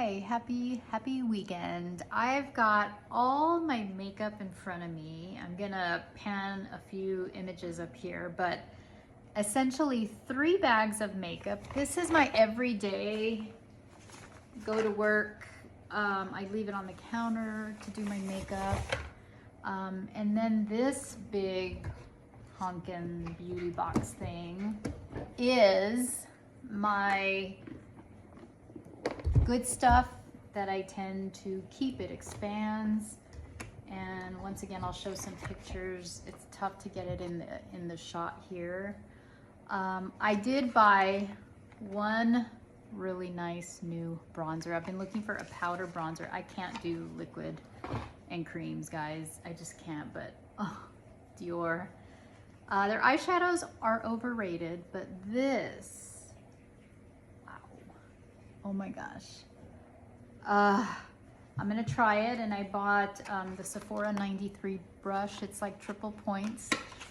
Okay, happy weekend. I've got all my makeup in front of me. I'm gonna pan a few images up here, but essentially 3 bags of makeup. This is my everyday go to work. I leave it on the counter to do my makeup. And then this big honkin' beauty box thing is my good stuff that I tend to keep. It expands, and once again I'll show some pictures. It's tough to get it in the shot here. I did buy one really nice new bronzer. I've been looking for a powder bronzer. I can't do liquid and creams, guys. I just can't, but oh, Dior. Their eyeshadows are overrated, but this, wow, oh my gosh. I'm gonna try it, and I bought the Sephora 93 brush. It's like triple points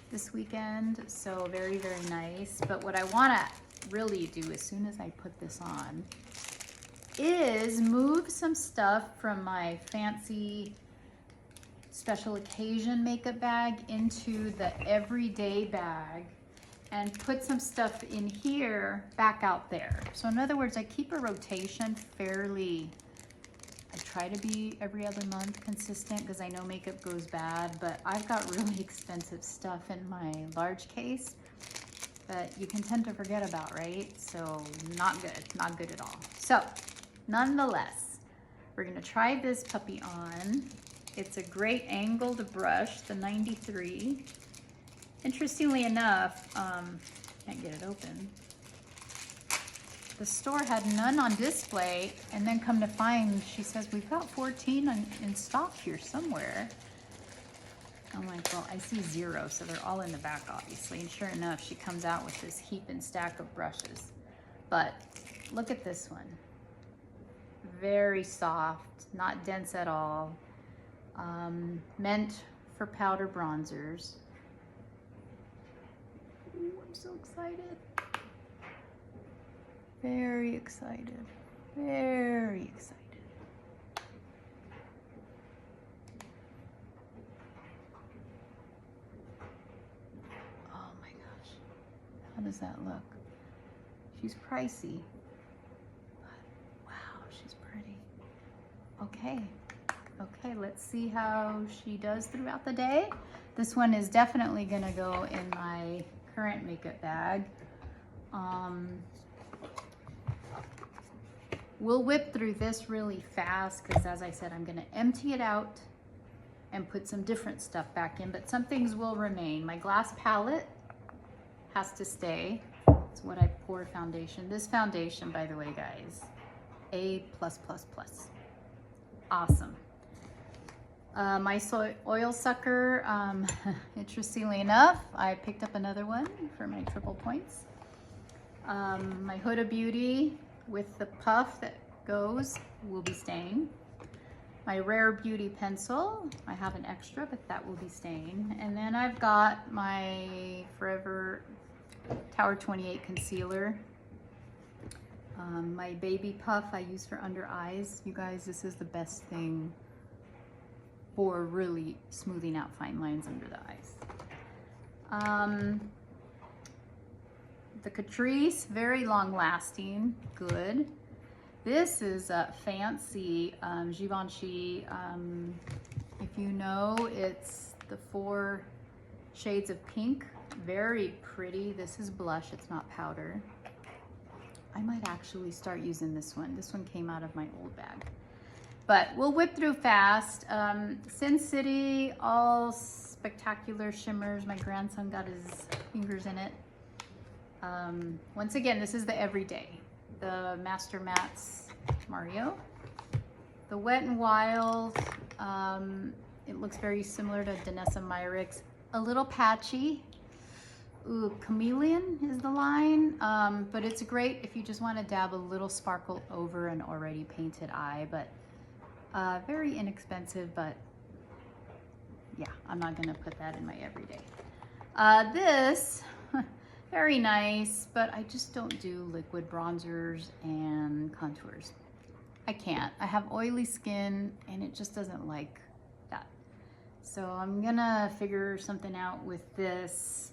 this weekend, so very, very nice. But what I wanna really do as soon as I put this on is move some stuff from my fancy special occasion makeup bag into the everyday bag and put some stuff in here back out there. So in other words, I keep a rotation fairly. I try to be every other month consistent because I know makeup goes bad, but I've got really expensive stuff in my large case that you can tend to forget about, right? So not good at all. So nonetheless, we're gonna try this puppy on. It's a great angled brush, the 93. Interestingly enough, can't get it open. The store had none on display, and then come to find, she says, we've got 14 in stock here somewhere. I'm like, well, I see 0, so they're all in the back, obviously. And sure enough, she comes out with this heap and stack of brushes. But look at this one. Very soft, not dense at all. Meant for powder bronzers. Ooh, I'm so excited. Very excited. Very excited. Oh my gosh. How does that look? She's pricey, but wow, she's pretty. Okay. Okay, let's see how she does throughout the day. This one is definitely gonna go in my current makeup bag. We'll whip through this really fast because, as I said, I'm gonna empty it out and put some different stuff back in, but some things will remain. My glass palette has to stay. It's what I pour foundation. This foundation, by the way, guys, A+++. Awesome. My oil sucker, interestingly enough, I picked up another one for my triple points. My Huda Beauty with the puff that goes will be staying. My Rare Beauty pencil, I have an extra, but that will be staying. And then I've got my Forever Tower 28 concealer. My baby puff I use for under eyes. You guys, this is the best thing for really smoothing out fine lines under the eyes. The Catrice, very long lasting, good. This is a fancy Givenchy. If you know, it's the 4 shades of pink, very pretty. This is blush, it's not powder. I might actually start using this one. This one came out of my old bag. But we'll whip through fast. Sin City, all spectacular shimmers. My grandson got his fingers in it. Once again, this is the everyday. The Master Mattes Mario. The Wet n Wild, it looks very similar to Danessa Myricks. A little patchy. Ooh, Chameleon is the line, but it's great if you just want to dab a little sparkle over an already painted eye, but very inexpensive, but yeah, I'm not gonna put that in my everyday. This, very nice, but I just don't do liquid bronzers and contours. I can't. I have oily skin and it just doesn't like that. So I'm gonna figure something out with this.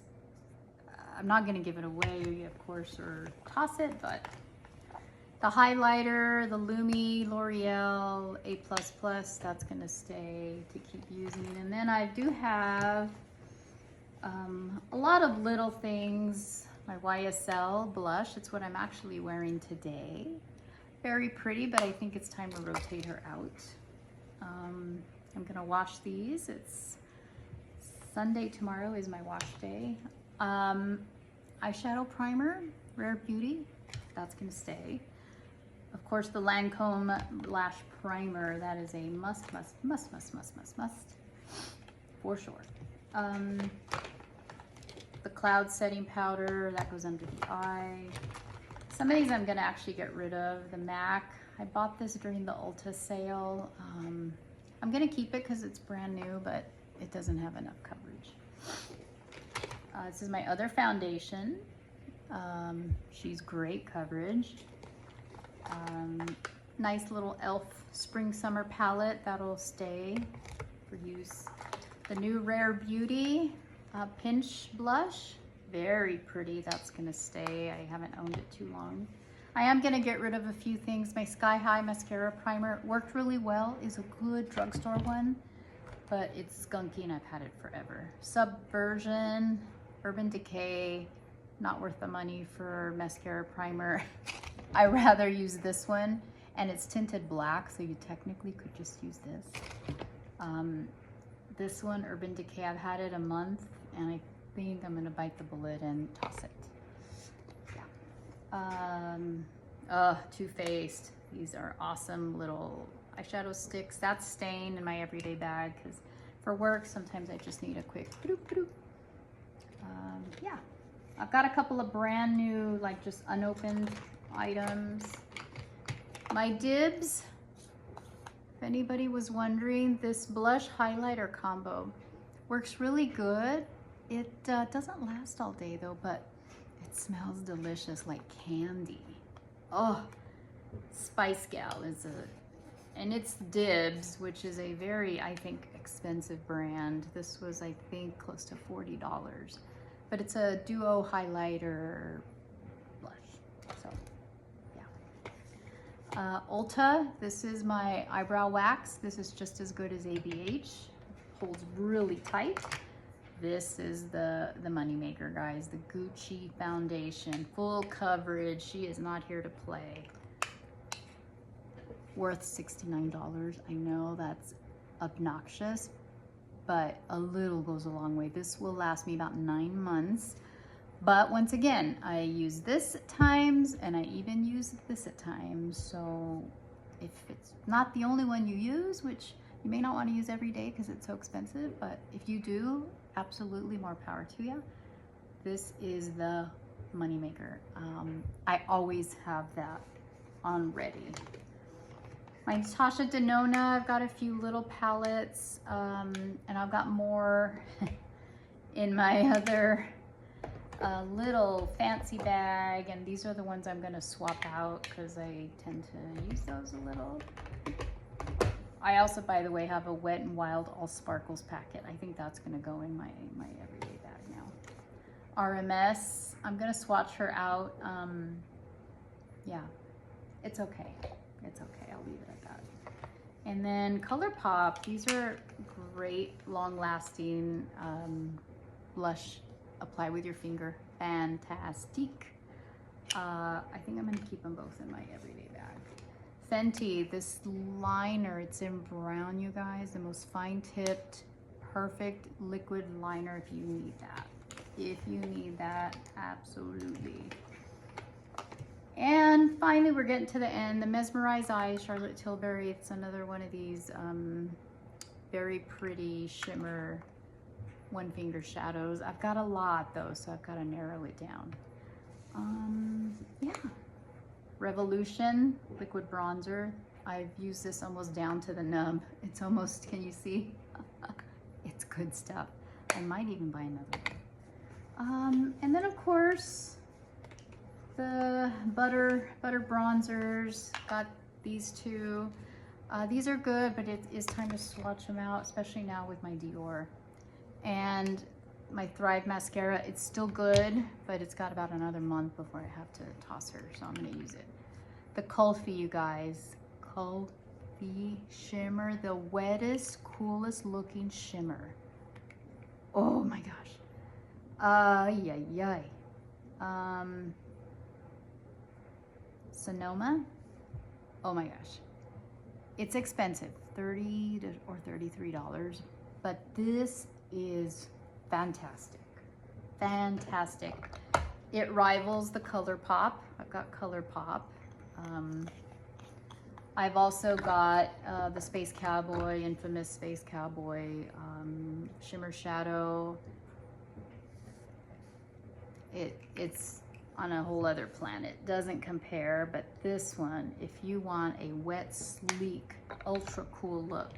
I'm not gonna give it away, of course, or toss it, but the highlighter, the Lumi L'Oreal A++, that's gonna stay to keep using. And then I do have a lot of little things. My YSL blush, it's what I'm actually wearing today. Very pretty, but I think it's time to rotate her out. I'm gonna wash these. It's Sunday, tomorrow is my wash day. Eyeshadow primer, Rare Beauty, that's gonna stay. Of course, the Lancome Lash Primer, that is a must, for sure. The Cloud Setting Powder, that goes under the eye. Some of these I'm gonna actually get rid of. The MAC, I bought this during the Ulta sale. I'm gonna keep it because it's brand new, but it doesn't have enough coverage. This is my other foundation. She's great coverage. Nice little e.l.f. Spring Summer palette, that'll stay for use. The new Rare Beauty Pinch blush, very pretty, that's gonna stay. I haven't owned it too long. I am gonna get rid of a few things. My Sky High mascara primer worked really well, is a good drugstore one, but it's skunky and I've had it forever. Subversion, Urban Decay, not worth the money for mascara primer. I rather use this one, and it's tinted black, so you technically could just use this. This one, Urban Decay, I've had it a month, and I think I'm gonna bite the bullet and toss it. Yeah. Too Faced. These are awesome little eyeshadow sticks. That's staying in my everyday bag because for work, sometimes I just need a quick yeah. I've got a couple of brand new, like just unopened items. My Dibs, if anybody was wondering, this blush highlighter combo works really good. It doesn't last all day though, but it smells delicious like candy. Oh, Spice Gal is and it's Dibs, which is a very, I think, expensive brand. This was, I think, close to $40, but it's a duo highlighter blush, so yeah. Ulta, this is my eyebrow wax. This is just as good as ABH, holds really tight. This is the moneymaker, guys, the Gucci foundation, full coverage. She is not here to play. Worth $69. I know that's obnoxious, but a little goes a long way. This will last me about 9 months. But once again, I use this at times and I even use this at times. So if it's not the only one you use, which you may not want to use every day because it's so expensive, but if you do, absolutely more power to you. This is the moneymaker. I always have that on ready. My Natasha Denona, I've got a few little palettes, and I've got more in my other little fancy bag, and these are the ones I'm gonna swap out because I tend to use those a little. I also, by the way, have a Wet n Wild All Sparkles packet. I think that's gonna go in my everyday bag now. RMS, I'm gonna swatch her out. Yeah, it's okay. It's okay, I'll leave it at that. And then ColourPop, these are great, long-lasting blush. Apply with your finger, fantastic. I think I'm gonna keep them both in my everyday bag. Fenty, this liner, it's in brown, you guys, the most fine-tipped, perfect liquid liner if you need that. If you need that, absolutely. And finally, we're getting to the end. The Mesmerize Eyes, Charlotte Tilbury. It's another one of these very pretty shimmer one finger shadows. I've got a lot though, so I've got to narrow it down. Yeah. Revolution liquid bronzer. I've used this almost down to the nub. It's almost, can you see? It's good stuff. I might even buy another one. And then of course, the butter bronzers. Got these two. These are good, but it is time to swatch them out, especially now with my Dior. And my Thrive mascara, it's still good, but it's got about another month before I have to toss her, so I'm gonna use it. The Kulfi, you guys. Kulfi shimmer, the wettest, coolest looking shimmer. Oh my gosh. Sonoma. Oh my gosh. It's expensive, $30 or $33, but this is fantastic. Fantastic. It rivals the ColourPop. I've got ColourPop. I've also got the Space Cowboy, infamous Space Cowboy, Shimmer Shadow. It's on a whole other planet. Doesn't compare, but this one, if you want a wet, sleek, ultra cool look,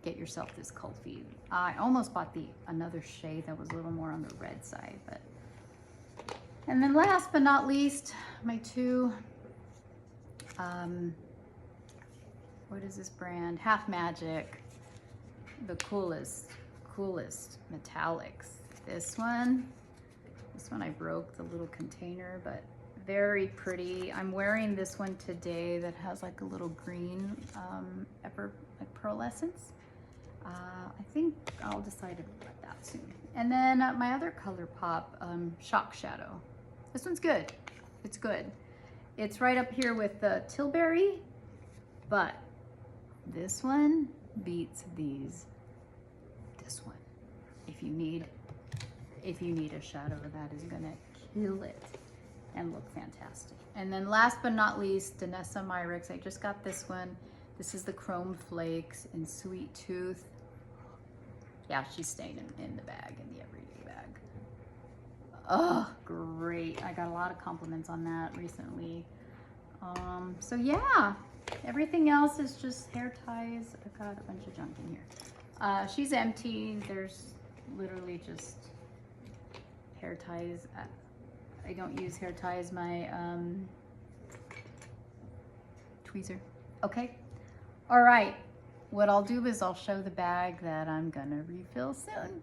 get yourself this Kulfi. I almost bought another shade that was a little more on the red side, but. And then last but not least, my two, what is this brand? Half Magic, the coolest metallics. This one I broke the little container, but very pretty. I'm wearing this one today that has like a little green like pearlescence. I think I'll decide to put that soon. And then my other ColourPop Shock Shadow. This one's good. It's good. It's right up here with the Tilbury, but this one beats these. This one. If you need a shadow that is gonna kill it and look fantastic. And then last but not least, Danessa Myricks. I just got this one. This is the Chrome Flakes in Sweet Tooth. Yeah, she's staying in the bag, in the everyday bag. Oh, great. I got a lot of compliments on that recently. So yeah, everything else is just hair ties. I've got a bunch of junk in here. She's empty. There's literally just hair ties. I don't use hair ties. My tweezer. Okay. All right. What I'll do is I'll show the bag that I'm gonna refill soon.